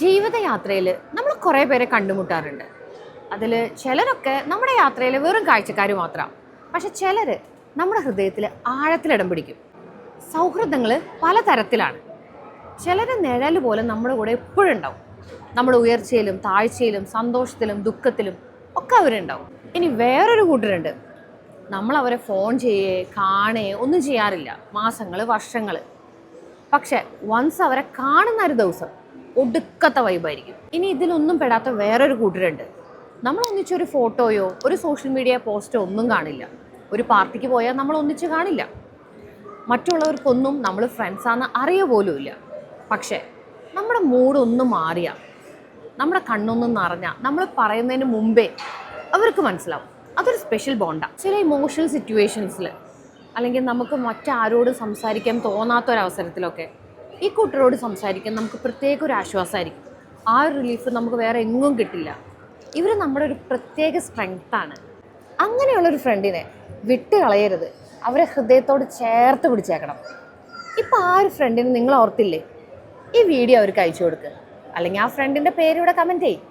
ജീവിതയാത്രയിൽ നമ്മൾ കുറേ പേരെ കണ്ടുമുട്ടാറുണ്ട്. അതിൽ ചിലരൊക്കെ നമ്മുടെ യാത്രയിൽ വെറും കാഴ്ചക്കാർ മാത്രമാണ്. പക്ഷെ ചിലർ നമ്മുടെ ഹൃദയത്തിൽ ആഴത്തിലിടം പിടിക്കും. സൗഹൃദങ്ങൾ പലതരത്തിലാണ്. ചിലർ നിഴൽ പോലെ നമ്മുടെ കൂടെ എപ്പോഴും ഉണ്ടാവും. നമ്മുടെ ഉയർച്ചയിലും താഴ്ചയിലും സന്തോഷത്തിലും ദുഃഖത്തിലും ഒക്കെ അവരുണ്ടാവും. ഇനി വേറൊരു കൂട്ടരുണ്ട്, നമ്മൾ അവരെ ഫോൺ ചെയ്യേ കാണേ ഒന്നും ചെയ്യാറില്ല, മാസങ്ങൾ വർഷങ്ങൾ. പക്ഷെ വൺസ് അവരെ കാണുന്ന ഒരു ദിവസം ഒടുക്കത്തെ വൈബായിരിക്കും. ഇനി ഇതിലൊന്നും പെടാത്ത വേറൊരു കൂട്ടരുണ്ട്, നമ്മൾ ഒന്നിച്ചൊരു ഫോട്ടോയോ ഒരു സോഷ്യൽ മീഡിയ പോസ്റ്റോ ഒന്നും കാണില്ല. ഒരു പാർട്ടിക്ക് പോയാൽ നമ്മൾ ഒന്നിച്ച് കാണില്ല. മറ്റുള്ളവർക്കൊന്നും നമ്മൾ ഫ്രണ്ട്സാന്ന് അറിയ പോലുമില്ല. പക്ഷേ നമ്മുടെ മൂഡൊന്ന് മാറിയാൽ, നമ്മുടെ കണ്ണൊന്നും നിറഞ്ഞാൽ നമ്മൾ പറയുന്നതിന് മുമ്പേ അവർക്ക് മനസ്സിലാവും. അതൊരു സ്പെഷ്യൽ ബോണ്ടാണ്. ചില ഇമോഷണൽ സിറ്റുവേഷൻസിൽ അല്ലെങ്കിൽ നമുക്ക് മറ്റാരോട് സംസാരിക്കാൻ തോന്നാത്തൊരവസരത്തിലൊക്കെ ഈ കൂട്ടരോട് സംസാരിക്കാൻ നമുക്ക് പ്രത്യേക ഒരു ആശ്വാസമായിരിക്കും. ആ ഒരു റിലീഫ് നമുക്ക് വേറെ എങ്ങും കിട്ടില്ല. ഇവർ നമ്മുടെ ഒരു പ്രത്യേക സ്ട്രെങ്ത്താണ്. അങ്ങനെയുള്ളൊരു ഫ്രണ്ടിനെ വിട്ട് കളയരുത്. അവരെ ഹൃദയത്തോട് ചേർത്ത് പിടിച്ചേക്കണം. ഇപ്പം ആ ഒരു ഫ്രണ്ടിനെ നിങ്ങൾ ഓർത്തില്ലേ? ഈ വീഡിയോ അവർക്ക് അയച്ചു കൊടുക്കുക, അല്ലെങ്കിൽ ആ ഫ്രണ്ടിൻ്റെ പേര് ഇവിടെ കമൻറ്റ് ചെയ്യും.